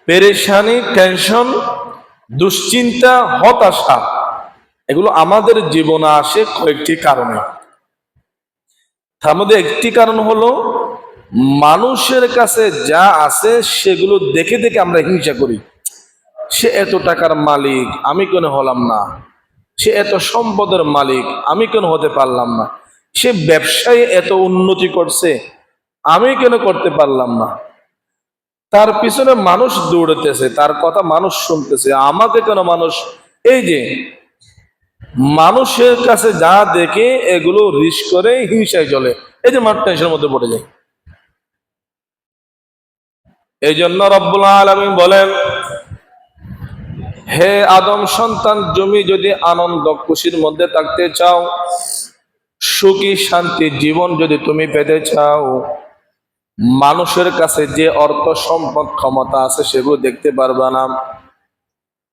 পেরেশানি, টেনশন, দুশ্চিন্তা, হতাশা, এগুলো আমাদের জীবনে আসে কয়েকটি কারণে। তার মধ্যে একটি কারণ হলো মানুষের কাছে যা আছে সেগুলো দেখে দেখে আমরা হিংসা করি। সে এত টাকার মালিক, আমি কেন হলাম না? সে এত সম্পদের মালিক, আমি কেন হতে পারলাম না? সে ব্যবসায় এত উন্নতি করছে, আমি কেন করতে পারলাম না? তার পিছনে মানুষ দৌড়তেছে, তার কথা মানুষ শুনতেছে, আমাকে কেন মানুষ? এই যে মানুষের কাছে যা দেখে এগুলো রিস্ক করে হিংসায় চলে, এই যে মানুষ টেনশনের মধ্যে পড়ে যায়। এই জন্য রব্বুল আলামিন বলেন, হে আদম সন্তান, তুমি যদি আনন্দ খুশির মধ্যে থাকতে চাও, সুখী শান্তি জীবন যদি তুমি পেতে চাও, মানুষের কাছে যে অর্থ সম্পদ ক্ষমতা আছে সেগুলো দেখতে পারবা না।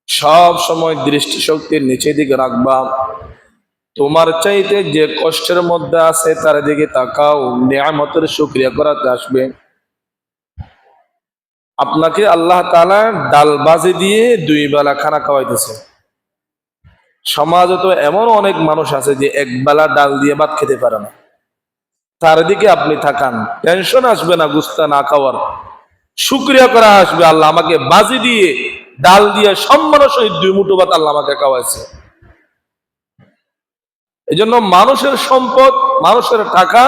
সব সময় দৃষ্টিশক্তির নিচে দিকে রাখবা। তোমার চাইতে যে কষ্টের মধ্যে আছে তার দিকে তাকাও, নিয়ামতের শুকরিয়া করাতে আসবে। আপনাকে আল্লাহ তাআলা ডাল বাজি দিয়ে 2 বেলা খানা খাওয়াইতেছে। সমাজে তো এমন অনেক মানুষ আছে যে 1 বেলা ডাল দিয়ে ভাত খেতে পারে না। তার দিকে আপনি তাকান, টেনশন আসবে না গুস্তা না খাওয়ার, শুকরিয়া করা আসবে, আল্লাহ আমাকে বাজি দিয়ে ডাল দিয়ে সম্মানের সহিত 2 মুঠো ভাত আল্লাহ আমাকে খাওয়াইছে। এই জন্য মানুষের সম্পদ, মানুষের টাকা,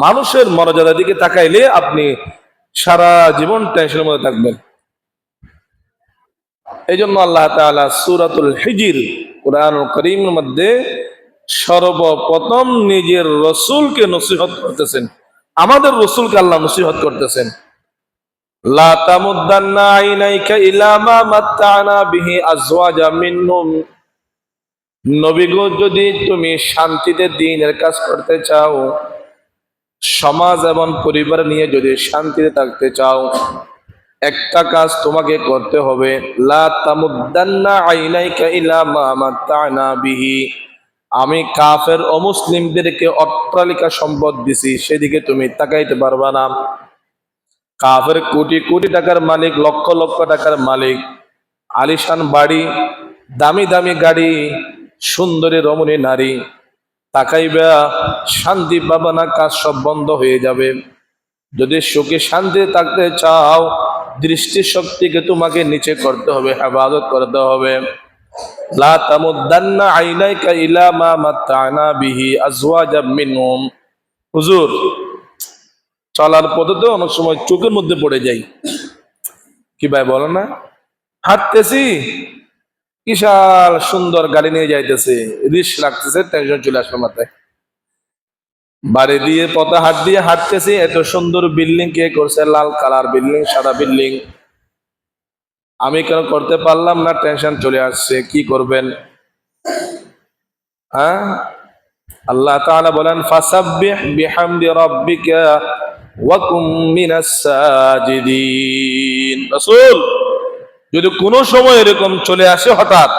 মানুষের মর্যাদার দিকে তাকাইলে আপনি সারা জীবন টেনশনের মধ্যে থাকবেন। এই জন্য আল্লাহ তাআলা সূরাতুল হিজর কুরআনুল কারীমের মধ্যে সর্বপ্রথম নিজের রাসূলকে নসিহত করতেছেন, আমাদের রাসূলকে আল্লাহ নসিহত করতেছেন, লা তামুদ্দান্না আইনাইকা ইলা মা মাত্তা'না বিহি আজওয়াজা মিনহুম। নবী গো, যদি তুমি শান্তিতে দ্বীনের কাজ করতে চাও, সমাজ এবং পরিবার নিয়ে যদি শান্তিতে থাকতে চাও, একটা কাজ তোমাকে করতে হবে, লা তামুদ্দান্না আইনাইকা ইলা মা মাত্তা'না বিহি। আমি কাফের অমুসলিমদেরকে অট্টালিকা সম্পদ দিছি, সেদিকে তুমি তাকাইতে পারবা না। কাফের কোটি কোটি টাকার মালিক, লক্ষ লক্ষ টাকার মালিক, আলিশান বাড়ি, দামি দামি গাড়ি, সুন্দরী রমণী নারী, তাকাইবা শান্তি পাবা না, কাজ সব বন্ধ হয়ে যাবে। যদি সুখে শান্তি থাকতে চাও, দৃষ্টি শক্তিকে তোমাকে নিচে করতে হবে, ইবাদত করতে হবে। লা তামুদ্দান্না আইনাইকা ইলা মা মাত্তা'না বিহি আজওয়াজাম মিনহুম। হুজুর, চলার পথে তো অনেক সময় চোখের মধ্যে পড়ে যাই, কি ভাই বলো না? হাঁটতেছি, বিশাল সুন্দর গাড়ি নিয়ে যাইতেছে, রিস্ক লাগতেছে, টেনশন চলে আসলো মাথায়। বাড়ি দিয়ে পথে হাত দিয়ে হাঁটতেছি, এত সুন্দর বিল্ডিং কে করছে? লাল কালার বিল্ডিং, সাদা বিল্ডিং, আমি কেন করতে পারলাম না? টেনশন চলে আসছে, কি করবেন? হ্যাঁ, আল্লাহ তাআলা বলেন, ফাসাব্বিহ বিহামদি রাব্বিকা ওয়া কুম মিনাস সাজিদিন। রাসূল, যদি কোনো সময় এরকম চলে আসে হঠাৎ,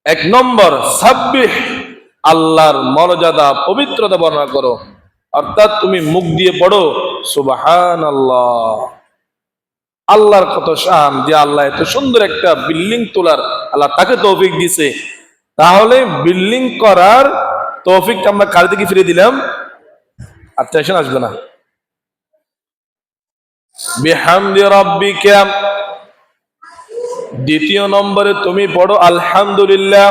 1 নম্বর সাব্বিহ, আল্লাহর মর্যাদা পবিত্রতা বর্ণনা করো, অর্থাৎ তুমি মুখ দিয়ে পড়ো সুবহানাল্লাহ। আল্লাহর কত শান, যে আল্লাহ এত সুন্দর একটা বিল্ডিং তোলার আল্লাহ তাকে তৌফিক দিছে। তাহলে বিল্ডিং করার তৌফিকটা আমরা কার দিকে ফিরে দিলাম? আর টেনশন আসবে না। বিহামদি রাব্বিকা, দ্বিতীয় নম্বরে তুমি পড়ো আলহামদুলিল্লাহ।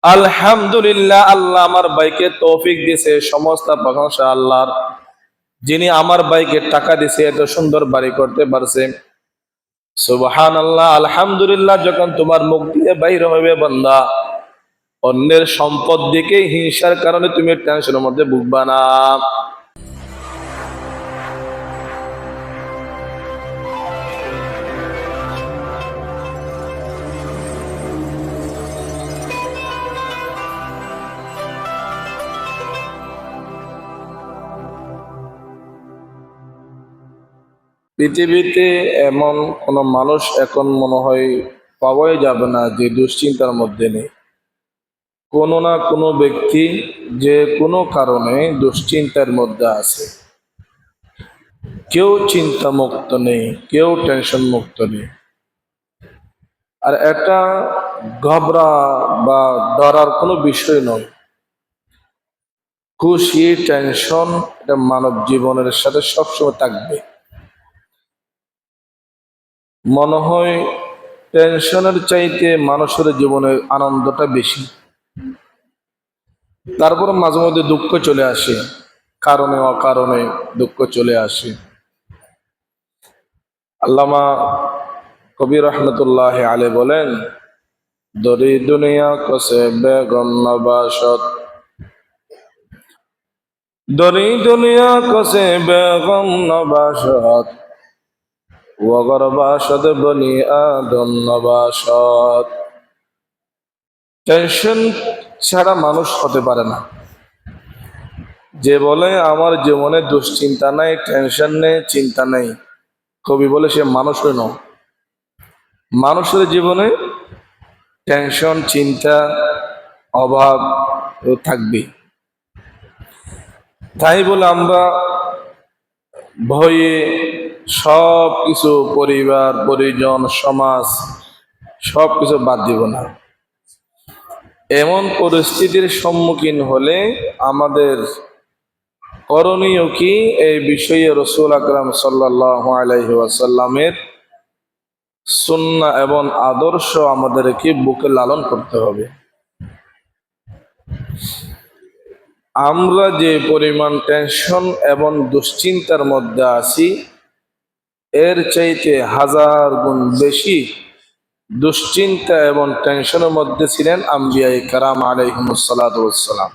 আলহামদুলিল্লাহ, আল্লাহ আমার ভাইকে তৌফিক দিয়েছে, সমস্ত প্রশংসা আল্লাহর, যিনি আমার ভাইকে টাকা দিয়েছে, এত সুন্দর বাড়ি করতে পারছে। সুবহানাল্লাহ। আলহামদুলিল্লাহ যখন তোমার মুখ দিয়ে বাইর হবে বান্দা, অন্যের সম্পদ দিকে হিংসার কারণে তুমি টেনশনের মধ্যে ভুগবা না। পৃথিবীতে এমন কোন মানুষ এখন মনে হয় পাওয়াই যাবে না যে দুশ্চিন্তার মধ্যে নেই। কোনো না কোনো ব্যক্তি যে কোনো কারণে দুশ্চিন্তার মধ্যে আছে। কেউ চিন্তা মুক্ত নেই, কেউ টেনশন মুক্ত নেই। আর এটা ঘবরা বা ডরার কোনো বিষয় নয়। খুশি টেনশন এটা মানব জীবনের সাথে সবসময় থাকবে। মনে হয় টেনশনের চাইতে মানুষের জীবনে আনন্দটা বেশি। তারপর মাঝে মধ্যে দুঃখ চলে আসে, কারণে অকারণে দুঃখ চলে আসে। আল্লামা কবি রহমতুল্লাহ আলাইহি বলেন, দরি দুনিয়া কসে বেগম নবাসত, দরি দুনিয়া কসে বেগম নবাসত, ওগর বাসদ বনি আদম নবাসত। টেনশন ছাড়া মানুষ হতে পারে না। যে বলে আমার জীবনে দুশ্চিন্তা নাই, টেনশন নেই, চিন্তা নেই, কবি বলে সে মানুষই নয়। মানুষের জীবনে টেনশন, চিন্তা, অভাব থাকবে। তাই বলে আমরা ভয়ে সব কিছু, পরিবার পরিজন সমাজ সব কিছু বাদ দিব না। এমন পরিস্থিতির সম্মুখীন হলে আমাদের করণীয় কি, এই বিষয়ে রাসূল আকরাম সাল্লাল্লাহু আলাইহি ওয়াসাল্লামের সুন্নাহ এবং আদর্শ আমাদেরকে বুকে লালন করতে হবে। আমরা যে পরিমাণ টেনশন এবং দুশ্চিন্তার মধ্যে আছি, এর চাইতে হাজার গুণ বেশি দুশ্চিন্তা এবং টেনশনের মধ্যে ছিলেন আম্বিয়ায়ে কেরাম আলাইহিমুস সালাতু ওয়াস সালাম।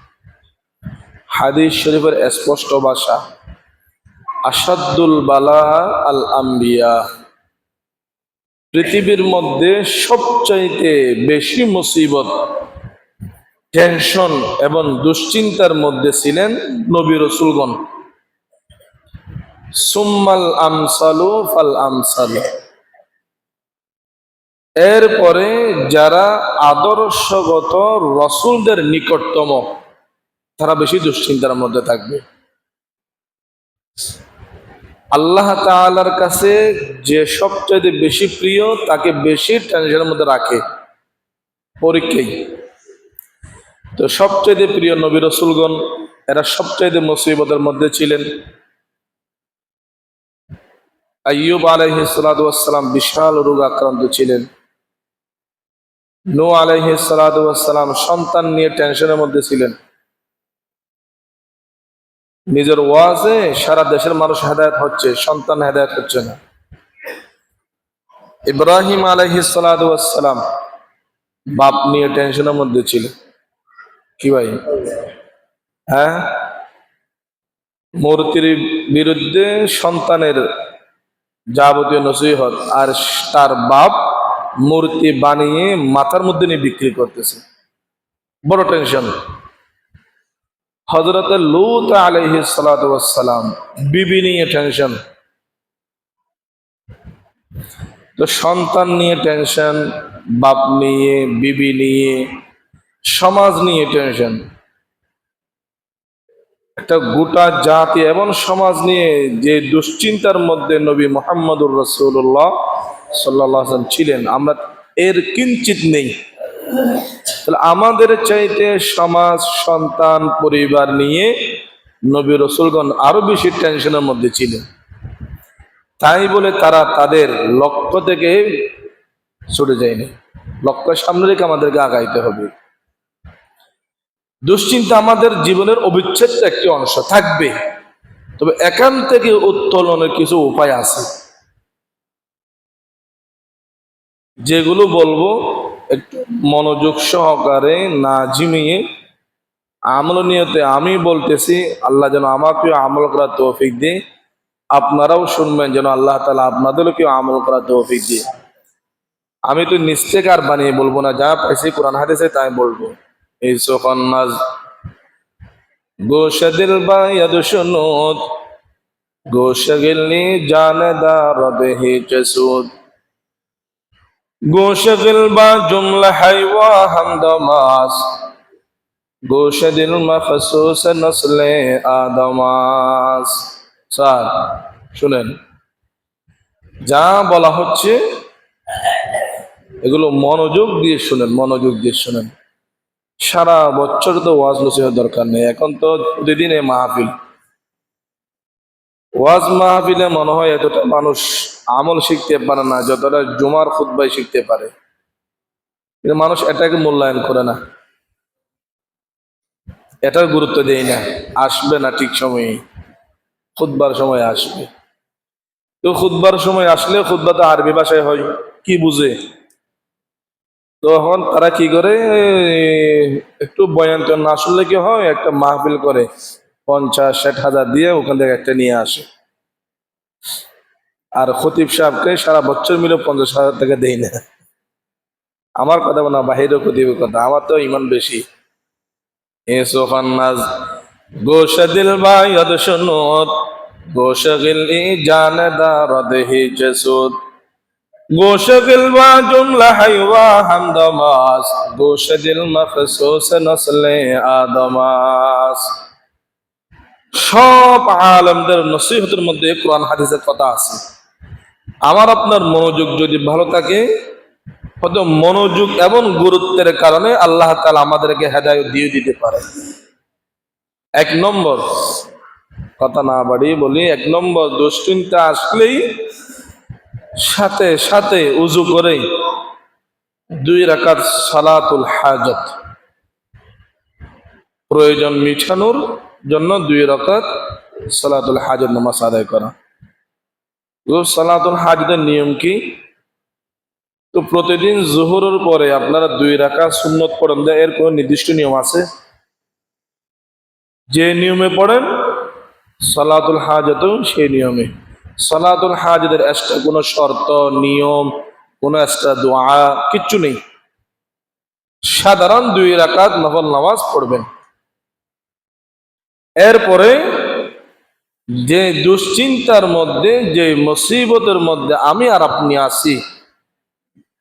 হাদিস শরীফের স্পষ্ট ভাষা, আসাদুল বালা আল আম্বিয়া, পৃথিবীর মধ্যে সবচাইতে বেশি মুসিবত, টেনশন এবং দুশ্চিন্তার মধ্যে ছিলেন নবী রাসূলগণ। সুম্মাল আমসালু ফাল আমসালু, এরপরে যারা আদর্শগত রাসূলদের নিকটতম, তারা বেশি দুশ্চিন্তার মধ্যে থাকবে। আল্লাহ তাআলার কাছে যে সবচেয়ে বেশি প্রিয়, তাকে বেশি টেনশনের মধ্যে রাখে পরীক্ষায়। তো সবচেয়ে প্রিয় নবী রাসূলগণ, এরা সবচেয়ে মুসিবতের মধ্যে ছিলেন। আইয়ুব আলাইহিস সালাতু ওয়াস সালাম বিশাল রোগ আক্রান্ত ছিলেন। নূহ আলাইহিস সালাতু ওয়াস সালাম সন্তান নিয়ে টেনশনের মধ্যে ছিলেন। নিজের ওয়াজে সারা দেশের মানুষ হেদায়েত হচ্ছে, সন্তান হেদায়েত হচ্ছে না। ইব্রাহিম আলাইহিস সালাতু ওয়াস সালাম বাপ নিয়ে টেনশনের মধ্যে ছিলেন। কি ভাই? হ্যাঁ, মূর্তির বিরুদ্ধে সন্তানের যাবতীয় নসিহত, আর তার বাপ মূর্তি বানিয়ে মাথার মধ্যে নিয়ে বিক্রি করতেছে, বড় টেনশন। হযরত লূত আলাইহিস সালাতু ওয়াস সালাম বিবি নিয়ে টেনশন। তো সন্তান নিয়ে টেনশন, বাপ নিয়ে, বিবি নিয়ে, সমাজ নিয়ে টেনশন, একটা গোটা জাতি এবং সমাজ নিয়ে যে দুশ্চিন্তার মধ্যে নবী মুহাম্মদুর রাসূলুল্লাহ সাল্লাল্লাহু আলাইহি ওয়াসাল্লাম ছিলেন, আমরা এর কিঞ্চিত নেই। তাহলে আমাদের চাইতে সমাজ, সন্তান, পরিবার নিয়ে নবী রাসূলগণ আরো বেশি টেনশনের মধ্যে ছিলেন। তাই বলে তারা তাদের লক্ষ্য থেকে ছুটে যায়নি। লক্ষ্যের সামনে রেখে আমাদেরকে আগাইতে হবে। দুশ্চিন্তা আমাদের জীবনের অবিচ্ছেদ্য একটি অংশ থাকবে, তবে এখান থেকে উত্তোলনের কিছু উপায় আছে, যেগুলো বলবো একটু মনোযোগ সহকারে না ঝিমিয়ে আমল নিয়তে আমি বলতেছি। আল্লাহ যেন আমাকেও আমল করার তৌফিক দিয়ে, আপনারাও শুনবেন যেন আল্লাহ তাআলা আপনাদেরকেও আমল করার তৌফিক দিয়ে। আমি তো নিজ থেকে আর বানিয়ে বলবো না, যা পাইছি কোরআন হাদিসে তাই বলবো। এই সোফান্নাজ গোশ দিল বা ইয়াদ শুনুত, গোশ গিলনি জানেদার বেহি চসুদ, গোশ গিল বা জুমলা হাইওয়া হামদমাস, গোশ দিল মখসুস নসলে আদমাস। স্যার শুনেন, যা বলা হচ্ছে এগুলো মনোযোগ দিয়ে শুনেন, মনোযোগ দিয়ে শুনেন। সারা বছর তো ওয়াজ নসিহত দরকার নেই, এখন তো প্রতিদিন এই মাহফিল। ওয়াজ মাহফিলে মনে হয় এতটা মানুষ আমল শিখতে পারে না যতটা জুমার খুতবায় শিখতে পারে, কিন্তু মানুষ এটাকে মূল্যায়ন করে না, এটার গুরুত্ব দেয় না। আসবে না ঠিক সময়ে, খুতবার সময় আসবে। তো খুতবার সময় আসলে খুতবাটা আরবি ভাষায় হয়, কি বুঝে? তখন তারা কি করে, একটু বয়ান টয়ান না শুনলে কি হয়, একটা মাহফিল করে 50-60 হাজার দিয়ে ওখান থেকে একটা নিয়ে আসে। আর খতিব সাহেবকে সারা বছর মিলে 50,000 টাকা দেই না। আমার কথা না, বাহিরের খতিবের কথা, আমার তো ইমান বেশি। এ সোফান নাজ গোশ দিল বায়দ শুনুত, গোশ গিলি জানেদার দেহি জেসুদ, গোশ গিলবা জুমলা হাইওয়া হামদমাস, গোশ দিল মখসুস নসলে আদমাস। সব আলেমদের নসিহতের মধ্যে কোরআন হাদিসের কথা আছে। আমার আপনার মনোযোগ যদি ভালো থাকে, হয়তো মনোযোগ এবং গুরুত্বের কারণে আল্লাহ তাআলা আমাদেরকে হেদায়েত দিয়ে দিতে পারে। 1 নম্বর, কথা না বাড়িয়ে বলি, 1 নম্বর, দুশ্চিন্তা আসলেই সাথে সাথে উজু করে 2 রাকাত সালাতুল হাজত, প্রয়োজন মিটানোর জন্য 2 রাকাত সালাতুল হাজত নামাজ আদায় করা। তো সালাতুল হাজতের নিয়ম কি? তো প্রতিদিন জোহরের পরে আপনারা 2 রাকাত সুন্নত পড়েন, এর কোনো নির্দিষ্ট নিয়ম আছে? যে নিয়মে পড়েন সালাতুল হাজত সেই নিয়মে। সালাতুল হাজতের এক্সট্রা কোনো শর্ত নিয়ম, কোনো এক্সট্রা দোয়া কিচ্ছু নেই। সাধারণ 2 রাকাত নফল নামাজ পড়বেন। এরপরে যে দুশ্চিন্তার মধ্যে, যে মুসিবতের মধ্যে আমি আর আপনি আছি,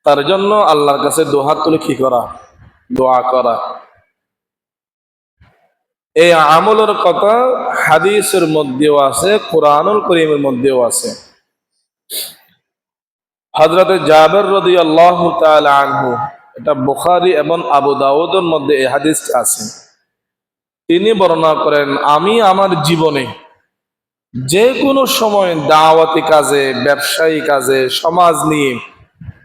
তার জন্য আল্লাহর কাছে দোহাত তুলে কি করা? দোয়া করা। এই আমলের কথা হাদিসের মধ্যেও আছে, কুরআনুল কারীমের মধ্যেও আছে। হযরতে জাবের রাদিয়াল্লাহু তাআলা আনহু, এটা বুখারী এবং আবু দাউদের মধ্যে এই হাদিসটা আছে। তিনি বর্ণনা করেন, আমি আমার জীবনে যে কোনো সময় দাওয়াতি কাজে, ব্যবসায়ী কাজে, সমাজ নিয়ে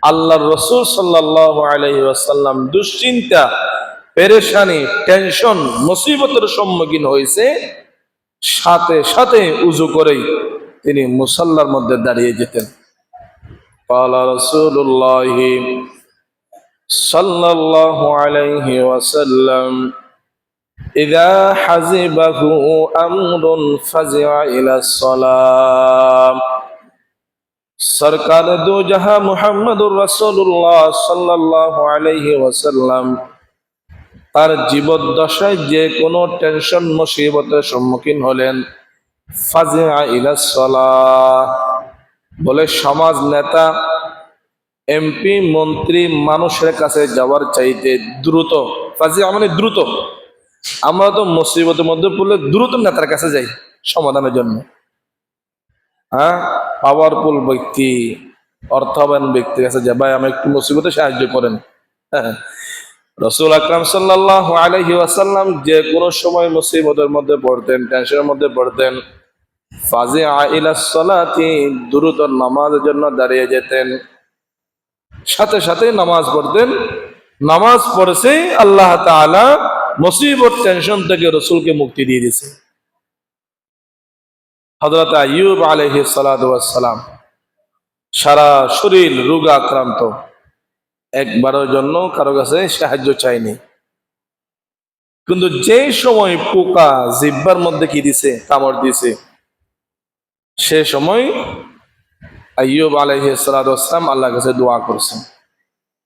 আল্লাহর রাসূল সাল্লাল্লাহু আলাইহি ওয়াসাল্লাম দুশ্চিন্তা, পেরেশানি, টেনশন, মুসিবতের সম্মুখীন হয়েছে, সাথে সাথে উজু করেই তিনি মুসাল্লার মধ্যে দাঁড়িয়ে যেতেন। قال رسول الله صلى الله عليه وسلم إذا حزبه أمر فزع إلى الصلاة। সরকার দু জাহা মুহাম্মদুর রাসূলুল্লাহ সাল্লাল্লাহু আলাইহি ওয়াসাল্লাম তার জীবদ্দশায় যে কোনো টেনশন মুসিবতের সম্মুখীন হলেন, ফাজিআ ইলা সালাহ বলে সমাজ নেতা, এমপি, মন্ত্রী, মানুষের কাছে যাওয়ার চাইতে দ্রুত, ফাজিআ মানে দ্রুত। আমরা তো মুসিবতের মধ্যে পড়লে দ্রুত নেতার কাছে যাই সমাধানের জন্য। হ্যাঁ, পাওয়ারফুল ব্যক্তি, অর্থবান ব্যক্তির কাছে যায়, ভাই আমি একটু মুসিবতে সাহায্য করেন। হ্যাঁ, রাসূল আকরাম সাল্লাল্লাহু আলাইহি ওয়াসাল্লাম যে কোনো সময় মুসিবতের মধ্যে পড়তেন, টেনশনের মধ্যে পড়তেন, ফাজিআ ইলাস সালাতি দ্রুত নামাজের জন্য দাঁড়িয়ে যেতেন, সাথে সাথে নামাজ পড়তেন। নামাজ পড়ছে আল্লাহ তাআলা মুসিবত টেনশন থেকে রাসূলকে মুক্তি দিয়ে দিয়েছে। হযরত আইয়ুব আলাইহিস সালাতু ওয়াস সালাম সারা শরীর রোগে আক্রান্ত, একবারের জন্য কারো কাছে সাহায্য চাইনি। কিন্তু যে সময় পোকা জিহ্বার মধ্যে কি দিছে, কামড় দিছে, সে সময় আইয়ুব আলাইহিস সালাতু ওয়াস সালাম আল্লাহর কাছে দোয়া করছেন।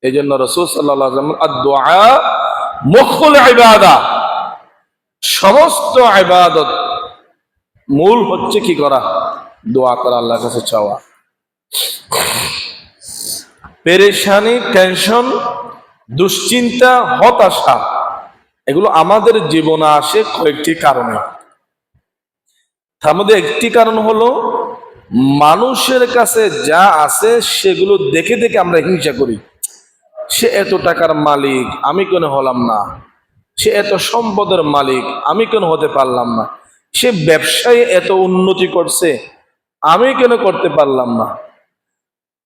এই জন্য রাসূল সাল্লাল্লাহু আলাইহি ওয়াসাল্লাম আদ-দুআ মুখুল ইবাদা, সমস্ত ইবাদত মূল হচ্ছে কি করা? দোয়া করা, আল্লাহর কাছে চাওয়া। পেরেশানি, টেনশন, দুশ্চিন্তা, হতাশা, এগুলো আমাদের জীবনে আসে কয়েকটি কারণে। তার মধ্যে একটি কারণ হলো মানুষের কাছে যা আছে সেগুলো দেখে দেখে আমরা হিংসা করি। সে এত টাকার মালিক, আমি কেন হলাম না? সে এত সম্পদের মালিক, আমি কেন হতে পারলাম না? সে ব্যবসায় এত উন্নতি করছে, আমি কেন করতে পারলাম না?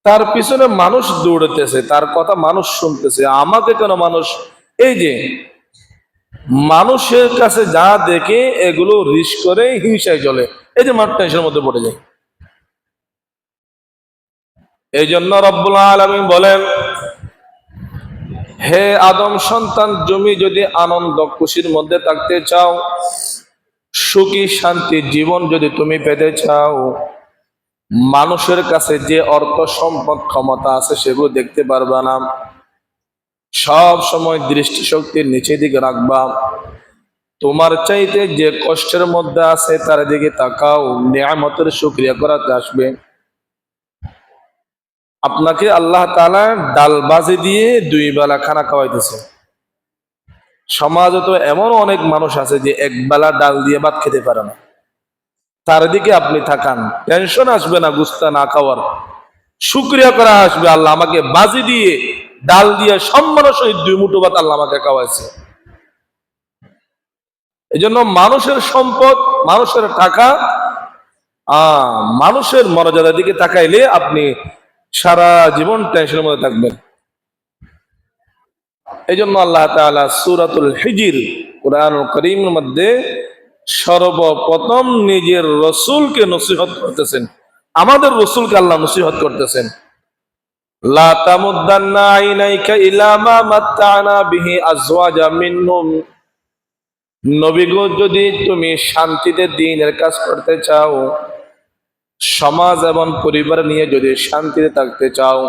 তার পিছনে মানুষ দৌড়তেছে, তার কথা মানুষ শুনতেছে, আমাকে কেন মানুষ? এই যে মানুষের কাছে যা দেখে এগুলো রিস্ক করে হিংসায় চলে, এই যে মানুষ টেনশনের মধ্যে পড়ে যায়। এই জন্য রব্বুল আলামিন বলেন, হে আদম সন্তান, তুমি যদি আনন্দ খুশির মধ্যে থাকতে চাও, সুখী শান্তি জীবন যদি তুমি পেতে চাও, মানুষের কাছে যে অর্থ সম্পদ ক্ষমতা আছে সেগুলো দেখতে পারবা না। সব সময় দৃষ্টিশক্তির নিচে দিকে রাখবা। তোমার চাইতে যে কষ্টের মধ্যে আছে তার দিকে তাকাও, নিয়ামতের শুকরিয়া করাতে আসবে। আপনাকে আল্লাহ তাআলা ডাল বাজি দিয়ে 2 বেলা খানা খাওয়াইতেছে। সমাজে তো এমন অনেক মানুষ আছে যে এক বেলা ডাল দিয়ে ভাত খেতে পারে না। তার দিকে আপনি থাকান, টেনশন আসবে না গুস্তা না খাওয়ার, শুকরিয়া করা আসবে, আল্লাহ আমাকে বাজি দিয়ে ডাল দিয়ে সম্মানের সহিত 2 মুঠো ভাত আল্লাহ আমাকে খাওয়াইছে। এই জন্য মানুষের সম্পদ, মানুষের টাকা, মানুষের মর্যাদার দিকে তাকাইলে আপনি সারা জীবন টেনশনের মধ্যে থাকবেন। এই জন্য আল্লাহ তাআলা সূরাতুল হিজর কুরআনুল কারীমের মধ্যে সর্বপ্রথম নিজের রসুলকে নসিহত করতেছেন, আমাদের রসুলকে আল্লাহ নসিহত করতেছেন। লা তামুদ্দান্না আইনাইকা ইলা মা মাত্তা'না বিহি আজওয়াজা মিনহুম, নবী গো, যদি তুমি শান্তিতে দ্বীনের কাজ করতে চাও, সমাজ এবং পরিবার নিয়ে যদি শান্তিতে থাকতে চাও,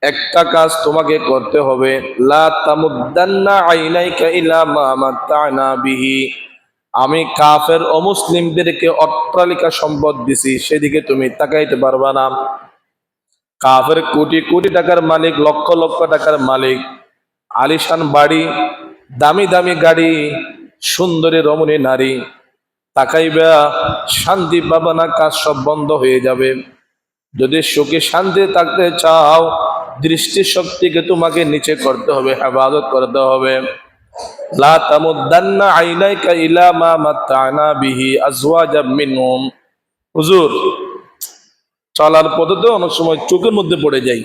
একটা কাজ তোমাকে করতে হবে। লা তামুদ্দান্না আইনাইকা ইলা মা মাত্তা'না বিহি, আমি কাফের অমুসলিমদেরকে অট্টালিকা সম্পদ দিছি, সেদিকে তুমি তাকাইতে পারবা না। কাফের কোটি কোটি টাকার মালিক, লক্ষ লক্ষ টাকার মালিক, আলিশান বাড়ি, দামি দামি গাড়ি, সুন্দরী রমণী নারী, তাকাইবা শান্তি পাবা না, কাজ সব বন্ধ হয়ে যাবে। যদি সুখে শান্তি থাকতে চাও, দৃষ্টি শক্তিকে তোমাকে নিচে করতে হবে, ইবাদত করতে হবে। লা তামুদ্দান্না আইনাইকা ইলা মা মাত্তা'না বিহি আজওয়াজাম মিনহুম। হুজুর, চলার পথে তো অনেক সময় চোখের মধ্যে পড়ে যাই।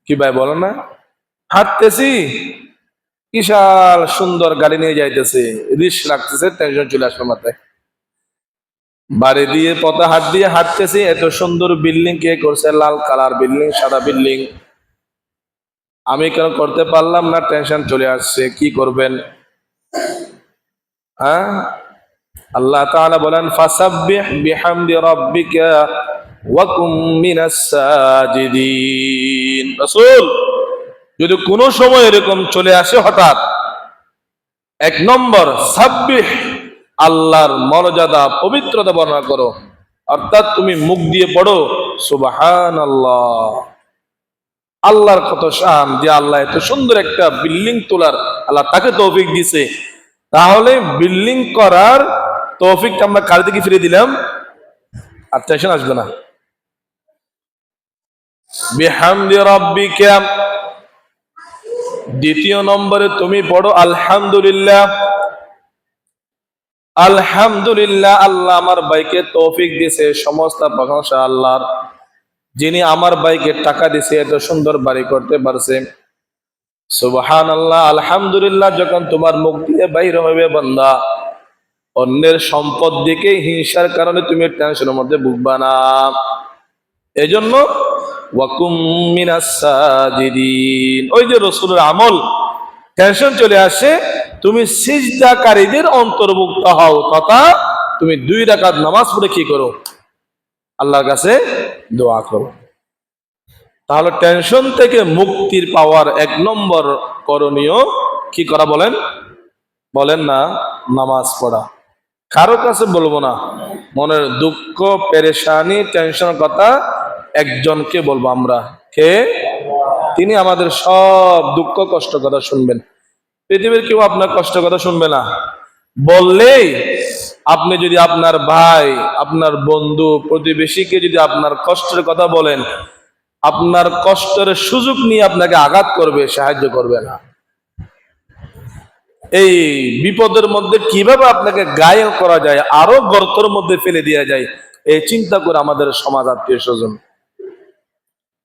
কি ভাই বলো না? হাঁটতেছি, বিশাল সুন্দর গাড়ি নিয়ে যাইতেছে, রিস্ক লাগতেছে, টেনশন চলে আসলো মাথায়। বাড়ি দিয়ে পথে হাত দিয়ে হাঁটতেছি, এত সুন্দর বিল্ডিং কে করছে? লাল কালার বিল্ডিং, সাদা বিল্ডিং, আমি কেন করতে পারলাম না? টেনশন চলে আসছে। কি করবেন? হ্যাঁ, আল্লাহ তাআলা বলেন, ফাসাব্বিহ বিহামদি রাব্বিকা ওয়া কুম মিনাস সাজিদিন। রাসূল, যদি কোনো সময় এরকম চলে আসে হঠাৎ, 1 নম্বর সাব্বিহ, আল্লাহর মর্যাদা পবিত্রতা বর্ণনা করো, অর্থাৎ তুমি মুখ দিয়ে পড়ো সুবহানাল্লাহ, আল্লাহর কত শান, যে আল্লাহ এত সুন্দর একটা বিল্ডিং তোলার আল্লাহ তাকে তৌফিক দিয়েছে। তাহলে বিল্ডিং করার তৌফিকটা আমরা কার দিকে ফিরে দিলাম? আর টেনশন আসবে না। বিহামদি রাব্বিকা, দ্বিতীয় নম্বরে তুমি পড়ো আলহামদুলিল্লাহ। আলহামদুলিল্লাহ, আল্লাহ আমার ভাইকে তৌফিক দিয়েছে, সমস্ত প্রশংসা আল্লাহর, যিনি আমার ভাইকে টাকা দিয়েছে, এত সুন্দর বাড়ি করতে পারছে। সুবহানাল্লাহ, আলহামদুলিল্লাহ যখন তোমার মুখ দিয়ে বাইরে হবে বান্দা, অন্যের সম্পদ দিকে হিংসার কারণে তুমি টেনশনের মধ্যে ভুগবা না। এজন্য ওয়াকুম মিনাস সাজিদিন, ওই যে রাসূলের আমল, টেনশন চলে আসে, তুমি সিজদাকারীদের অন্তর্ভুক্ত হও, তথা তুমি 2 রাকাত নামাজ পড়ে কি করো? আল্লাহর কাছে দোয়া করো। তাহলে টেনশন থেকে মুক্তির পাওয়ার 1 নম্বর করণীয় কি করা? বলেন বলেন না? নামাজ পড়া। কারো কাছে বলবো না, মনের দুঃখ, পেরেশানি, টেনশনের কথা একজনকে বলবো আমরা। কে? তিনি আমাদের সব দুঃখ কষ্ট কথা শুনবেন। পৃথিবীর কেউ আপনার কষ্ট কথা শুনবে না। বললেই আপনি যদি আপনার ভাই, আপনার বন্ধু, প্রতিবেশীকে যদি আপনার কষ্টের কথা বলেন, আপনার কষ্টের সুযোগ নিয়ে আপনাকে আঘাত করবে, সাহায্য করবে না। এই বিপদের মধ্যে কিভাবে আপনাকে গায়ে করা যায়, আরো গর্তের মধ্যে ফেলে দেওয়া যায়, এই চিন্তা করে আমাদের সমাজ, আত্মীয় স্বজন।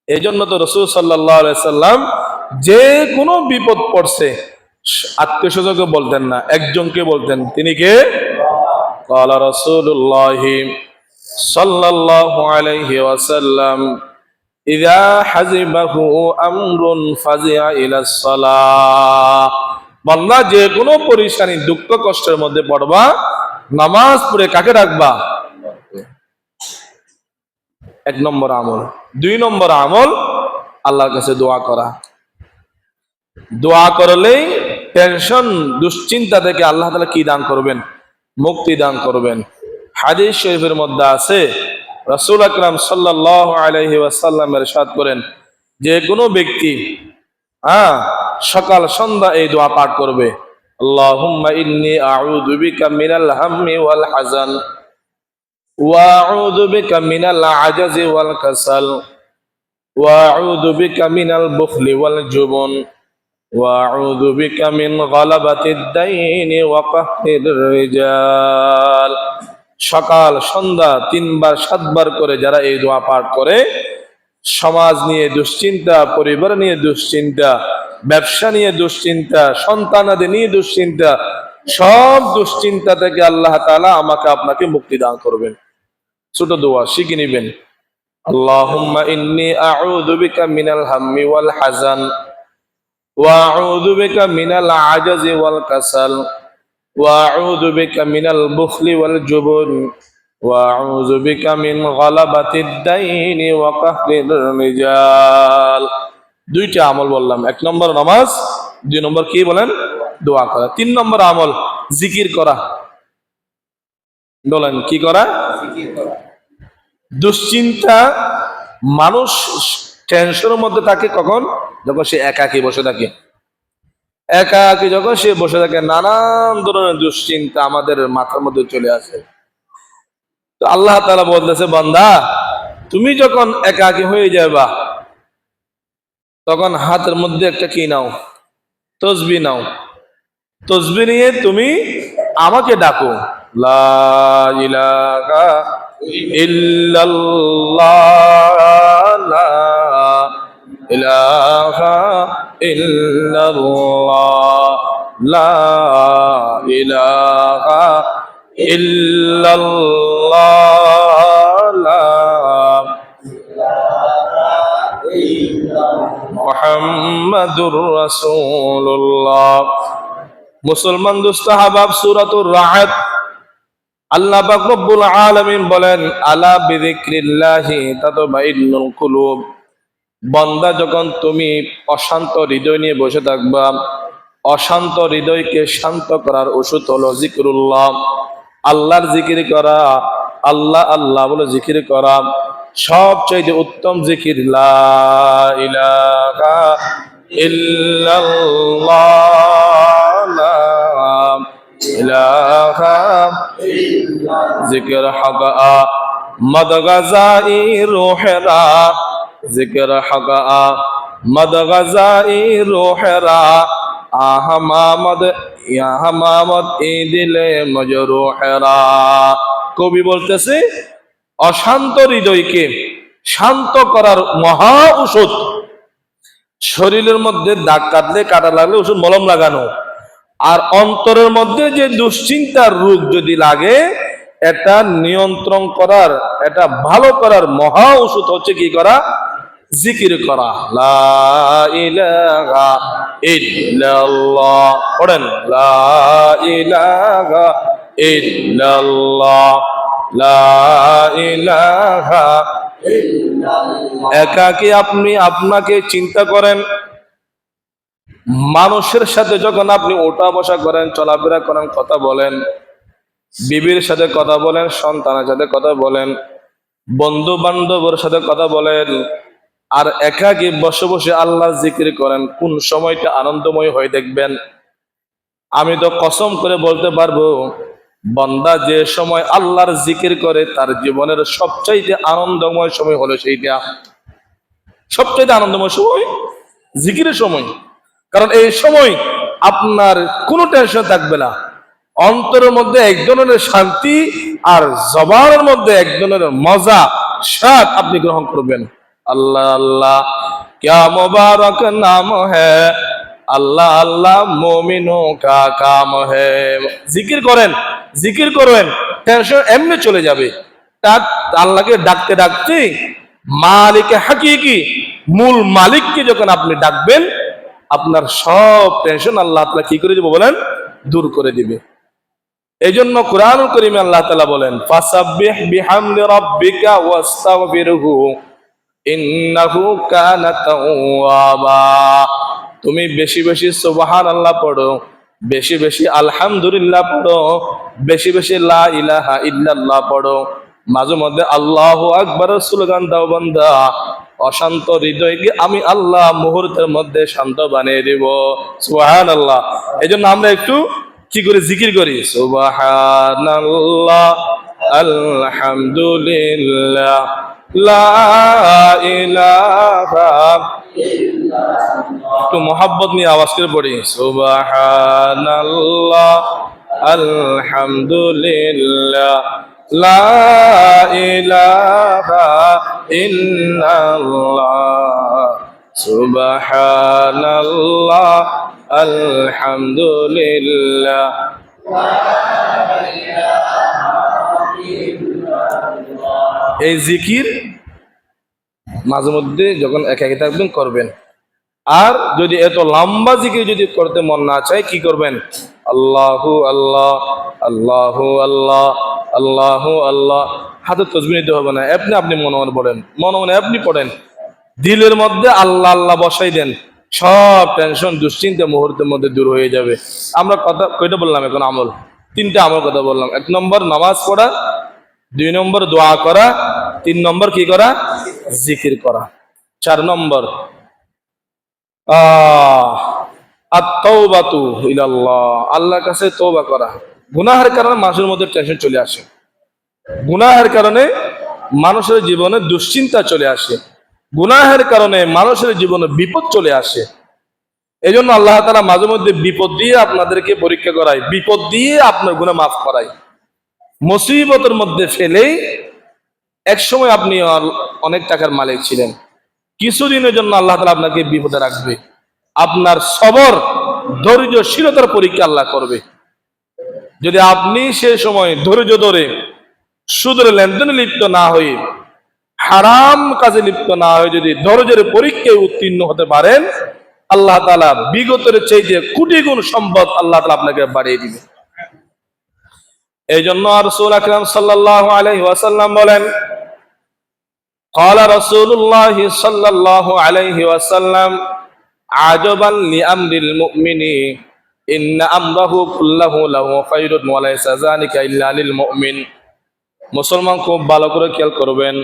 এই জন্য তো রাসূল সাল্লাল্লাহু আলাইহি সাল্লাম যে কোনো বিপদ পড়ছে আত্মীয় স্বজনকে বলতেন না, একজনকে বলতেন। তিনি কে? قال رسول الله صلى الله عليه وسلم إذا حزبه أمر فزع إلى الصلاة। বান্দা যে কোনো পরিশানি, দুঃখ, কষ্টের মধ্যে পড়বা, নামাজ পড়ে কাকে ডাকবা? এক নম্বর আমল। দুই নম্বর আমল, আল্লাহর কাছে দোয়া করা। দোয়া করলেই টেনশন, দুশ্চিন্তা থেকে আল্লাহ তাআলা কি দান করবেন? মুক্তি দান করবেন। হাদিস শরীফের মধ্যে আছে, রাসূল আকরাম সাল্লাল্লাহু আলাইহি ওয়াসাল্লাম ইরশাদ করেন, যে কোনো ব্যক্তি সকাল সন্ধ্যা এই দোয়া পাঠ করবে, আল্লাহুম্মা ইন্নী আউযু বিকা মিনাল হাম্মি ওয়াল হাযান ওয়া আউযু বিকা মিনাল আজাজি ওয়াল কাসাল ওয়া আউযু বিকা মিনাল বুখলি ওয়াল জুবন ওয়া আউযু বিকা মিন গালাবাতিদ দাইনি ওয়া কাহরির রিজাল। সকাল সন্ধ্যা 3 বার 7 বার করে যারা এই দোয়া পাঠ করে, সমাজ নিয়ে দুশ্চিন্তা, পরিবার নিয়ে দুশ্চিন্তা, ব্যবসা নিয়ে দুশ্চিন্তা, সন্তানাদি নিয়ে দুশ্চিন্তা, সব দুশ্চিন্তা থেকে আল্লাহ তাআলা আমাকে আপনাকে মুক্তি দান করবেন। ছোট দোয়া শিখে নিবেন। আল্লাহুম্মা ইন্নী আউযু বিকা মিনাল হাম্মি ওয়াল হাযান ওয়া আউযু বিকা মিনাল আজাজি ওয়াল কাসাল ওয়া আউযু বিকা মিনাল বুখলি ওয়াল জুবন ওয়া আউযু বিকা মিন গালাবাতিদ দাইনি ওয়া কাহরির রিজাল। দুইটা আমল বললাম। এক নম্বর নামাজ, দুই নম্বর কি বলেন? দোয়া করা। 3 নম্বর আমল জিকির করা। বলেন কি করা? জিকির করা। দুশ্চিন্তা, মানুষ টেনশনের মধ্যে থাকে কখন? যখন সে একাকী বসে থাকে। একাকী যখন সে বসে থাকে, নানান ধরনের দুশ্চিন্তা আমাদের মাথার মধ্যে চলে আসে। তো আল্লাহ তাআলা বলতেছে, বান্দা তুমি যখন একাকী হয়ে যাবা, তখন হাতের মধ্যে একটা কি নাও? তসবিহ নাও। তসবিহ নিয়ে তুমি আমাকে ডাকো, লা ইলাহা ইল্লাল্লাহ, লা ইলাহা ইল্লাল্লাহ, লা ইলাহা ইল্লাল্লাহ, লা মুহাম্মাদুর রাসূলুল্লাহ। মুসলমান দোস্ত হাবাব, সূরাতুর রা'দ, আল্লাহ পাক রব্বুল আলামিন বলেন, আলা বিযিকরিল্লাহি তাতমাইন্নুল কুলুব। বান্দা যখন তুমি অশান্ত হৃদয় নিয়ে বসে থাকবা, অশান্ত হৃদয়কে শান্ত করার ওষুধ হলো জিকরুল্লাহ, আল্লাহর জিকির করা। আল্লাহ আল্লাহ বলে জিকির করা সবচেয়ে উত্তম জিকির। লা ইলাহা ইল্লাল্লাহ, লা ইলাহা জিকির হাকা মদগাজাই রুহেরা, জিকির হাকা মদগাজাই রুহেরা, আহমামদ ইয়াহমামদ ই দিলে মজরুহেরা। কবি বলতেছে, অশান্ত হৃদয়কে শান্ত করার মহা ঔষধ। শরীরের মধ্যে দাগ কাটলে, কাটা লাগলে ওষুধ মলম লাগানো, আর অন্তরের মধ্যে যে দুশ্চিন্তার রোগ যদি লাগে, এটা নিয়ন্ত্রণ করার, এটা ভালো করার মহা ঔষধ হচ্ছে কি করা? জিকির করা। লা ইলাহা ইল্লাল্লাহ, পড়েন, লা ইলাহা ইল্লাল্লাহ, লা ইলাহা ইল্লাল্লাহ। একাকী আপনি আপনাকে চিন্তা করেন, মানুষের সাথে যখন আপনি ওঠা বসা করেন, চলাফেরা করেন, কথা বলেন, বিবির সাথে কথা বলেন, সন্তানের সাথে কথা বলেন, বন্ধু বান্ধবের সাথে কথা বলেন, আর একাকী বসে বসে আল্লাহ জিকির করেন, কোন সময়টা আনন্দময় হয়ে দেখবেন। আমি তো কসম করে বলতে পারবো, বান্দা যে সময় আল্লাহর জিকির করে তার জীবনের সবচাইতে আনন্দময় সময় হলো সেইটা। সবচাইতে আনন্দময় সময় জিকিরের সময়। কারণ এই সময় আপনার কোনো টেনশন থাকবে না, অন্তরের মধ্যে এক ধরনের শান্তি আর জবানের মধ্যে এক ধরনের মজা স্বাদ আপনি গ্রহণ করবেন। আল্লাহ আল্লাহ ক্যা মুবারক নাম হ্যায়, আল্লাহ আল্লাহ মোমিনো কা কাম হ্যায়। জিকির করেন, জিকির করবেন, টেনশন এমনি চলে যাবে। তার আল্লাহকে ডাকতে ডাকতে মালিকে হাকিকি, মূল মালিককে যখন আপনি ডাকবেন, আপনার সব টেনশন আল্লাহ তাআলা কি করে দিবে বলেন? দূর করে দিবে। এই জন্য কোরআনুল কারীমে আল্লাহ তাআলা বলেন, ফাসাব্বিহ বিহামদি রাব্বিকা ওয়াস্তাগফিরহু ইন্নাহু কানা তাওয়াবা। তুমি বেশি বেশি সুবহানাল্লাহ পড়ো, বেশি বেশি আলহামদুলিল্লাহ পড়ো, বেশি বেশি লা ইলাহা ইল্লাল্লাহ পড়ো, মাঝে মধ্যে আল্লাহু আকবার স্লোগান দাও বান্দা। অশান্ত হৃদয়কে আমি আল্লাহ মুহূর্তের মধ্যে শান্ত বানিয়ে দেব। সুবহানাল্লাহ। এই জন্য আমরা একটু কি করে জিকির করি? সুবহানাল্লাহ, আলহামদুলিল্লাহ, লা ইলাহা। একটু মোহাব্বত নিয়ে আওয়াজ করে পড়ি, সুবহানাল্লাহ, আলহামদুলিল্লাহ, লা ইলাহা ইল্লাল্লাহ, সুবহানাল্লাহ, আলহামদুলিল্লাহ। এই জিকির মাঝে মধ্যে যখন একাকী থাকবেন করবেন। আর যদি এত লম্বা জিকির যদি করতে মন না চায়, কি করবেন? আল্লাহু আল্লাহ, আল্লাহু আল্লাহ, আল্লাহু আল্লাহ। হাতে তসবিহ নিতে হবে না, আপনি আপনি মনে মনে পড়েন, মনে মনে আপনি পড়েন, দিলের মধ্যে আল্লাহ আল্লাহ বসাই দেন, সব টেনশন দুশ্চিন্তা মুহূর্তের মধ্যে দূর হয়ে যাবে। আমরা কথা কয়টা বললাম এখন? আমল, তিনটা আমল কথা বললাম। 1 নম্বর নামাজ পড়া, 2 নম্বর দোয়া করা, 3 নম্বর কি করা? জিকির করা। 4 নম্বর আত-তাওবাতু ইলাল্লাহ, আল্লাহর কাছে তওবা করা। গুনাহের কারণে মানুষের মধ্যে টেনশন চলে আসে, গুনাহের কারণে মানুষের জীবনে দুশ্চিন্তা চলে আসে, গুনাহের কারণে মানুষের জীবনে বিপদ চলে আসে। এই জন্য আল্লাহ তাআলা মাঝে মধ্যে বিপদ দিয়ে আপনাদেরকে পরীক্ষা করায়, বিপদ দিয়ে আপনার গুনাহ মাফ করায়। মুসিবতের মধ্যে ফেলেই, এক সময় আপনি অনেক টাকার মালিক ছিলেন, কিছুদিনের জন্য আল্লাহ তাআলা আপনাকে বিপদে রাখবে। আপনার সবর ধৈর্যশীলতার পরীক্ষা আল্লাহ করবে। যদি আপনি সে সময় ধৈর্য ধরে সুদের লেনদেনে লিপ্ত না হয়ে, হারাম কাজে লিপ্ত না হয়ে যদি ধৈর্যের পরীক্ষায় উত্তীর্ণ হতে পারেন, আল্লাহ তাআলা বিগতের চাইতে কোটি গুণ সম্পদ আল্লাহ তাআলা আপনাকে বাড়িয়ে দিবে। এই জন্য রাসূল আকরাম সাল্লাল্লাহু আলাইহি ওয়াসাল্লাম বলেন, قال رسول الله صلى الله عليه وسلم عجبا لأمر المؤمن إن أمره كله له خير وليس ذلك إلا للمؤمن। মুসলমান খুব ভালো করে খেয়াল করবেন,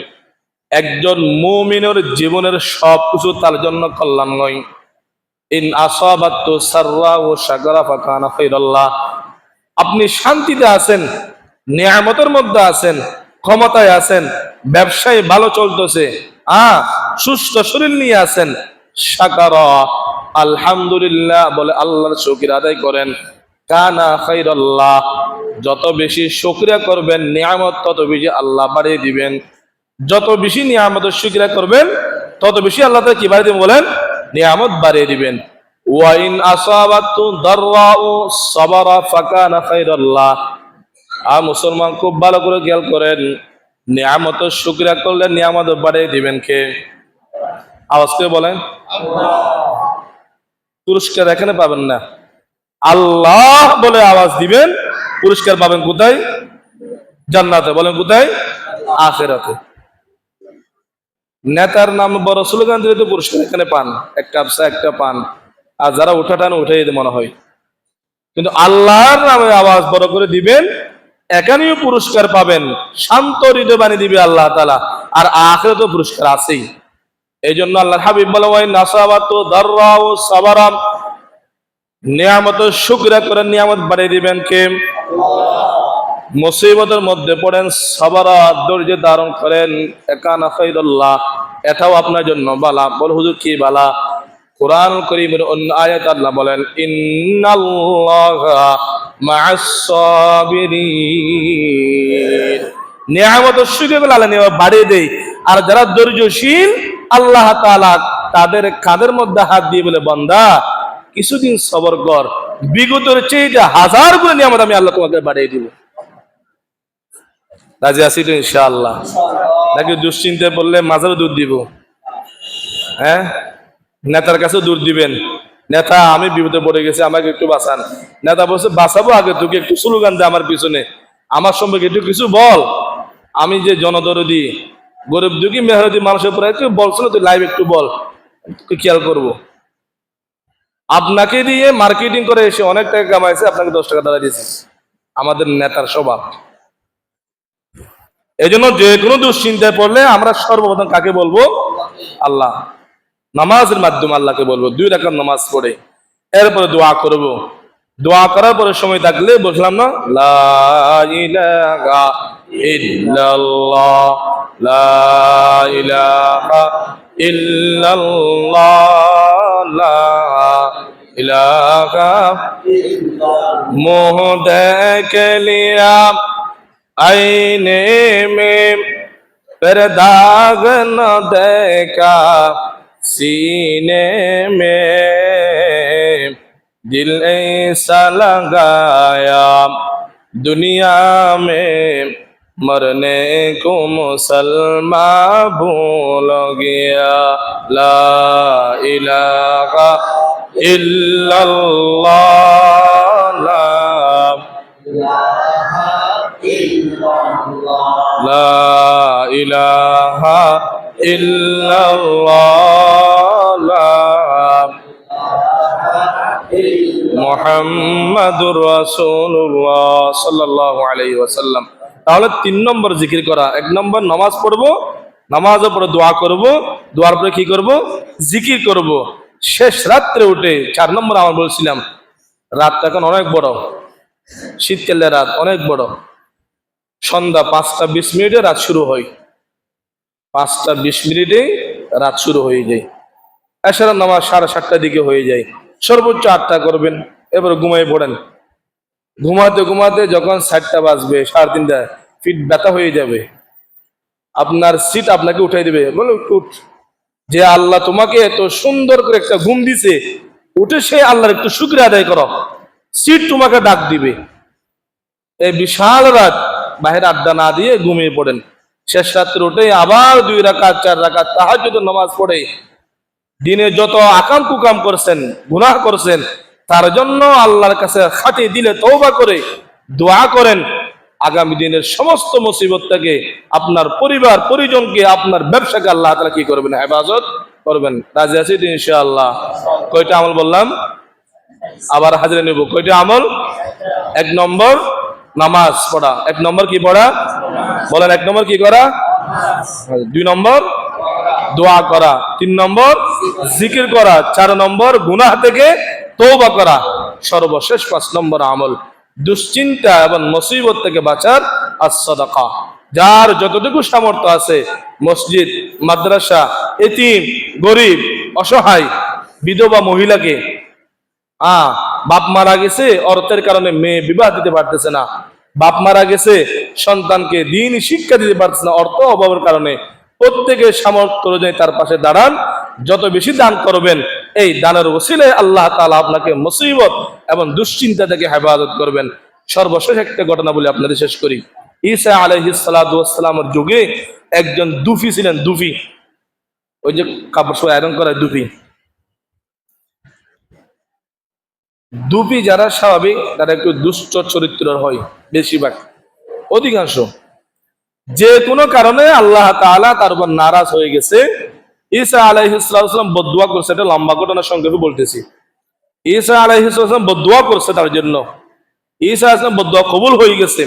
একজন মুমিনের জীবনের সব কিছু তার জন্য কল্যাণ নয়। ইন আসাবাতু সাররাউ শাকারা ফাকানা খায়রাল্লাহ। আপনি শান্তিতে আছেন, নিয়ামতের মধ্যে আছেন, ক্ষমতায় আছেন, ব্যবসায় ভালো চলতেছে, সুস্থ শরীর নিয়ে আছেন, শাকারা আলহামদুলিল্লাহ বলে আল্লাহর শুকর আদায় করেন, কানা খায়রাল্লাহ। যত বেশি শুকরিয়া করবেন নিয়ামত তত বেশি আল্লাহ বাড়িয়ে দিবেন। যত বেশি নিয়ামতের শুকরিয়া করবেন তত বেশি আল্লাহ তাআলা কি বাড়িয়ে দিবেন বলেন? নিয়ামত বাড়িয়ে দিবেন। ওয়া ইন আসাবাতু দাররাউ সাবারা ফাকানা খায়রাল্লাহ। মুসলমান খুব ভালো করে খেয়াল করেন, নিয়ামতের শুকরিয়া করলে নিয়ামত বাড়িয়ে দিবেন কে? আওয়াজ করে বলেন। পুরস্কার এখানে পাবেন না, আল্লাহ বলে আওয়াজ দিবেন, পুরস্কার পাবেন কোথায়? জান্নাতে। বলেন কোথায়? আখিরাতে। নেতার নাম বড় স্লোগান দিলে তো পুরস্কার এখানে পান, একটা আফসা একটা পান, আর যারা উঠাটান উঠাই দিতে মনে হয়। কিন্তু আল্লাহর নামে আওয়াজ বড় করে দিবেন, এখানেও পুরস্কার পাবেন, শান্ত হৃদয় বানিয়ে দিবে আল্লাহ তাআলা, আর আখিরাতেও পুরস্কার আছেই। এই জন্য আল্লাহর হাবিব বলে, ওয়াই নাসাবাতু দাররাউ সাবারাম, নিয়ামতের শুকরিয়া করেন, নিয়ামত বাড়িয়ে দিবেন কে? মুসিবতের মধ্যে পড়েন, সবার ধৈর্য ধারণ করেন, একানা খাইরুল্লাহ, এটাও আপনার জন্য বালা। বল হুজুর কি বালা? কোরআন কারীমের অন্য আয়াত আল্লাহ বলেন, ইন্নাল্লাহা মা'আস সাবিরিন। নিয়ামতের সুযোগ আল্লাহ নিয়ামত বাড়িয়ে দেয়, আর যারা ধৈর্যশীল আল্লাহ তাআলা তাদের কাঁধের মধ্যে হাত দিয়ে বলে, বান্দা কিছুদিন সবর কর, বিগতের চেয়ে হাজার গুণ নিয়ামত আমি আল্লাহ তোমাকে বাড়িয়ে দিব। রাজি আছি তো ইনশাআল্লাহ? নাকি দুশ্চিন্তায় পড়লে মাজারও দূর দিব? হ্যাঁ, নেতার কাছেও দূর দিবেন, নেতা আমি বিপদে পড়ে গেছি, আমাকে একটু বাঁচান। নেতা বলছে বাঁচাবো, আগে তোকে একটু স্লোগান দে আমার পিছনে, আমার সম্পর্কে একটু কিছু বল, আমি যে জনদরদি গরিব দুঃখী মেহনতি মানুষের উপরে একটু বলছিল, তুই লাইভ একটু বল, খেয়াল করবো। আপনাকে দিয়ে মার্কেটিং করে এসে অনেক টাকা কামাইছে, আপনাকে 10 টাকা দাঁড়া দিয়েছে। আমাদের নেতার স্বভাব। এই জন্য যে কোনো দুশ্চিন্তায় পড়লে আমরা সর্বপ্রথম কাকে বলবো? আল্লাহ। নামাজের মাধ্যমে আল্লাহকে বলবো, 2 রাকাত নামাজ পড়ে এরপরে দোয়া করব। দোয়া করার পরে সময় থাকলে বললাম না, লা ইলাহা ইল্লাল্লাহ, লা ইলাহা ইল্লাল্লাহ, লা ইলাহা মুহ দেখ লিয়া आईने में फिर दाग न देखा, सीने में दिल ऐसा लगाया, दुनिया में मरने को मुसलमान भूल गया, ला इलाहा इल्लल्लाह, ला লা ইলাহা ইল্লাল্লাহ, লা মুহাম্মাদুর রাসূলুল্লাহ সাল্লাল্লাহু আলাইহি ওয়াসাল্লাম। তাহলে 3 নম্বর জিকির করা। 1 নম্বর নামাজ পড়বো, নামাজের পরে দোয়া করব, দোয়ার পরে কি করব? জিকির করব। শেষ রাত্রে উঠে 4 নম্বর আমার বলছিলাম, রাতটা এখন অনেক বড়, শীতকালের রাত অনেক বড়। সন্ধ্যা 5টা 20 মিনিটে রাত শুরু হয়, 5টা 20 মিনিটে রাত শুরু হয়ে যায়। এশারের নামাজ 7:30টার দিকে হয়ে যায়, সর্বোচ্চ 8টা করবেন, এবার ঘুমিয়ে পড়েন। ঘুমাতে ঘুমাতে যখন 4টা বাজবে, 3:30টা, ফিট ব্যথা হয়ে যাবে, আপনার সিট আপনাকে উঠাই দেবে, বলো উঠ। যে আল্লাহ তোমাকে এত সুন্দর করে একটা ঘুম দিছে, উঠে সে আল্লাহর একটু শুকরিয়া আদায় করো, সিট তোমাকে ডাক দিবে। এই বিশাল রাত বাহিরে আড্ডা না দিয়ে ঘুমিয়ে পড়েন। শেষ রাত্রে উঠে আবার 2 রাকাত 4 রাকাত তাহাজ্জুদের নামাজ পড়ে দিনে যত আকাম কুকাম করছেন, গুনাহ করছেন, তার জন্য আল্লাহর কাছে খাঁটি দিলে তওবা করে দোয়া করেন, আগামী দিনের সমস্ত মুসিবত থেকে আপনার পরিবার পরিজনকে, আপনার ব্যবসাকে আল্লাহ তাআলা কি করবেন? হেফাজত করবেন। রাজি আছি তো ইনশাআল্লাহ? কয়টা আমল বললাম? আবার হাজিরা নেব। কয়টা আমল? 1 নম্বর নামাজ পড়া। 1 নম্বর কি পড়া? বলেন 1 নম্বর কি করা? 2 নম্বর দোয়া করা, 3 নম্বর জিকির করা, 4 নম্বর গুনাহ থেকে তওবা করা, সর্বশেষ 5 নম্বর আমল দুশ্চিন্তা এবং মুসিবত থেকে বাঁচার as-সাদাকা। যার যতটুকু সামর্থ্য আছে, মসজিদ, মাদ্রাসা, এতিম, গরিব, অসহায়, বিধবা মহিলাকে, বাপ মারা গেছে, অর্থের কারণে মেয়ে বিবাহ দিতে পারতেছে না, বাপ মারা গেছে, সন্তানকে দ্বীনি শিক্ষা দিতে পারতেছে না অর্থ অভাবের কারণে, প্রত্যেকের সামর্থ্য অনুযায়ী তার পাশে দাঁড়ান। যত বেশি দান করবেন, এই দানের ওসিলায় আল্লাহ তাআলা আপনাকে মুসিবত এবং দুশ্চিন্তা থেকে হেফাজত করবেন। সর্বশেষ একটা ঘটনা বলে আপনাদের শেষ করি। ঈসা আলাইহিস সালাতু ওয়াস সালামের যুগে একজন দুফি ছিলেন। দুফি, ওই যে কাপড় সব আয়রন করা দুফি। দুফি যারা স্বাভাবিক, তারা একটু দুষ্ট চরিত্রের হয়, বেশিরভাগ, অধিকাংশ। যে কোনো কারণে আল্লাহ তাআলা তার উপর নারাজ হয়ে গেছে। ঈসা আলাইহিস সালাম বদদুয়া করছে, এটা লম্বা ঘটনা সংক্ষেপে বলতেছি। ঈসা আলাইহিস সালাম বদদুয়া করছে তার জন্য। ঈসা আলাইহিস সালাম বদদুয়া কবুল হয়ে গেছে।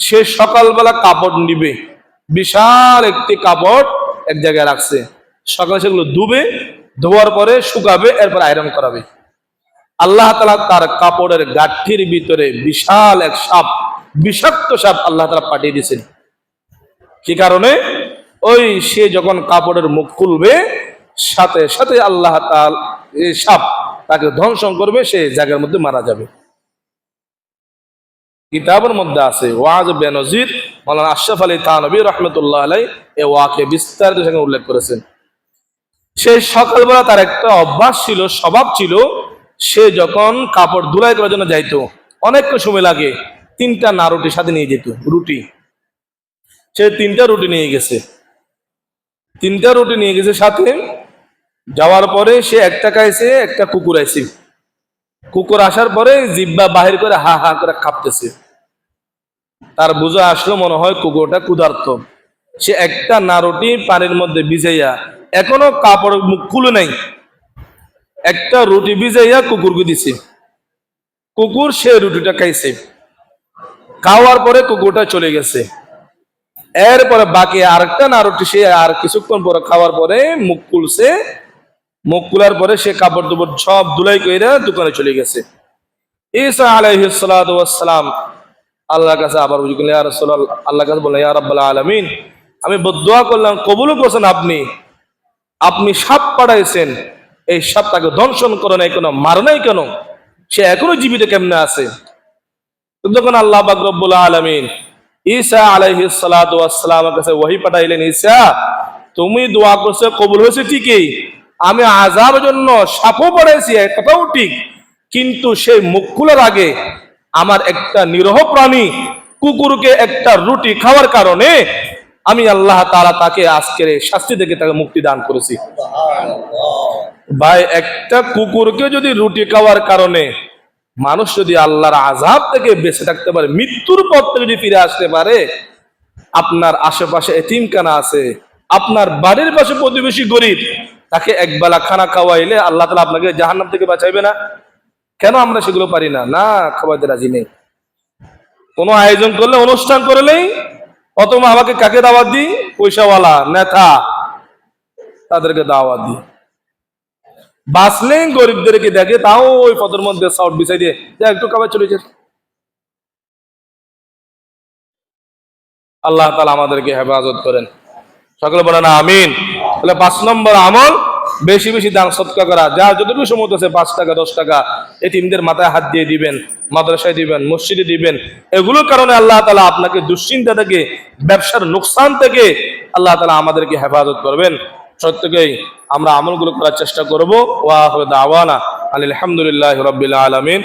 সে সকালবেলা কাপড় নিবে, বিশাল একটি কাপড় এক জায়গায় রাখছে, সকালে সেগুলো ধুবে, ধোয়ার পরে শুকাবে, এরপর আয়রন করাবে। আল্লাহ তাআলা তার কাপড়ের গাঁঠির ভিতরে বিশাল এক সাপ বিষাক্ত সাপ আল্লাহ তাআলা পাঠিয়ে দিয়েছেন। কি কারণে? ওই সে যখন কাপড়ের মুখ খুলবে সাথে সাথে আল্লাহ তাআলা এই সাপ তাকে ধ্বংস করবে, সে জায়গার মধ্যে মারা যাবে। কিতাবের মধ্যে আছে ওয়াজ বেনজির মাওলানা আশরাফ আলী থানভী রাহমাতুল্লাহ আলাইহি এই ওয়াকে বিস্তারিত সঙ্গে উল্লেখ করেছেন। সেই সকালবেলা তার একটা অভ্যাস ছিল, স্বভাব ছিল, সে যখন কাপড় ধুলাই করার জন্য যাইতো, অনেক সময় লাগে, 3টা নারুটি সাথে নিয়ে যেত, রুটি। সে 3টা রুটি নিয়ে গেছে, 3টা রুটি নিয়ে গেছে সাথে। যাওয়ার পরে সে একটা খাইছে, একটা কুকুর আইছে। কুকুর আসার পরে জিহ্বা বাহির করে হা হা করে কাঁপতেছে। তার বুঝে আসলো মনে হয় কুকুরটা ক্ষুধার্ত। সে একটা নারুটি পানির মধ্যে ভিজাইয়া, এখনো কাপড় মুখ খুলে নাই, একটা রুটি ভিজাইয়া কুকুরকে দিছে। কুকুর সে রুটিটা খাইছে, খাওয়ার পরে কুকুরটা চলে গেছে। এরপরে বাকি আরেকটা নারুটি সে আর কিছুক্ষণ পরে খাওয়ার পরে মুখ খুলছে। মুখ খোলার পরে সে কাপড় দুপড় সব ধুলাই কইরা দোকানে চলে গেছে। ঈসা আলাইহিস সালাতু ওয়াস সালাম আল্লাহর কাছে আবার বুঝলেন, ইয়া রাসূলুল্লাহ, আল্লাহর কাছে বললেন, ইয়া রাব্বাল আলামিন, আমি বদদুয়া করলাম, কবুলও করছেন আপনি। আপনি সাপ পাঠাইছেন, এই সাপ তাকে দংশন করে নাই কেন, মারে নাই কেন, সে এখনো জীবিত কেমনে আছে? তখন আল্লাহ পাক রব্বুল আলামিন ঈসা আলাইহিস সালাতু ওয়াস সালামের কাছে ওহী পাঠাইলেন, ঈসা তুমি দোয়া করছো, কবুল হয়েছে ঠিকই, আমি আযাবের জন্য সাপও পাঠাইছি, কথাও ঠিক, কিন্তু সেই মুখ খোলার আগে আমার একটা নিরহ প্রাণী কুকুরকে একটা রুটি খাওয়ার কারণে আমি আল্লাহ তাআলা তাকে আজকের এই শাস্তি থেকে তাকে মুক্তি দান করেছি। ভাই, একটা কুকুরকে যদি রুটি খাওয়ার কারণে মানুষ যদি আল্লাহর আযাব থেকে বেঁচে থাকতে পারে, মৃত্যুর পথ থেকে যদি ফিরে আসতে পারে, আপনার আশেপাশে এতিমখানা আছে, আপনার বাড়ির পাশে প্রতিবেশী গরিব, তাকে একবেলা খানা খাওয়াইলে আল্লাহ তাআলা আপনাকে জাহান্নাম থেকে বাঁচাইবে না? কেন আমরা সেগুলো পারি না? না, খাওয়াইতে রাজি নেই। কোনো আয়োজন করলে, অনুষ্ঠান করলেই প্রথম আমাকে কাকে দাওয়াত দিই? পয়সাওয়ালা নেতা, তাদেরকে দাওয়াত দিই। বাঁচলেই গরিবদেরকে দেখে, তাও ওই পথের মধ্যে সাউট বিছাই দিয়ে যা একটু খাবার চলে যায়। আল্লাহ তাআলা আমাদেরকে হেফাজত করেন, সকলে বলেন আমিন। তাহলে 5 নম্বর আমল, বেশি বেশি দান সদকা করা। যা যতটুকু সময় আছে, 5 টাকা 10 টাকা এতিমদের মাথায় হাত দিয়ে দিবেন, মাদ্রাসায় দিবেন, মসজিদে দিবেন। এগুলোর কারণে আল্লাহ তাআলা আপনাকে দুশ্চিন্তা থেকে, ব্যবসার লোকসান থেকে আল্লাহ তাআলা আমাদেরকে হেফাজত করবেন। প্রত্যেকেই আমরা আমলগুলো করার চেষ্টা করব। ওয়া আখিরু দাওয়ানা আলহামদুলিল্লাহি রাব্বিল আলামিন।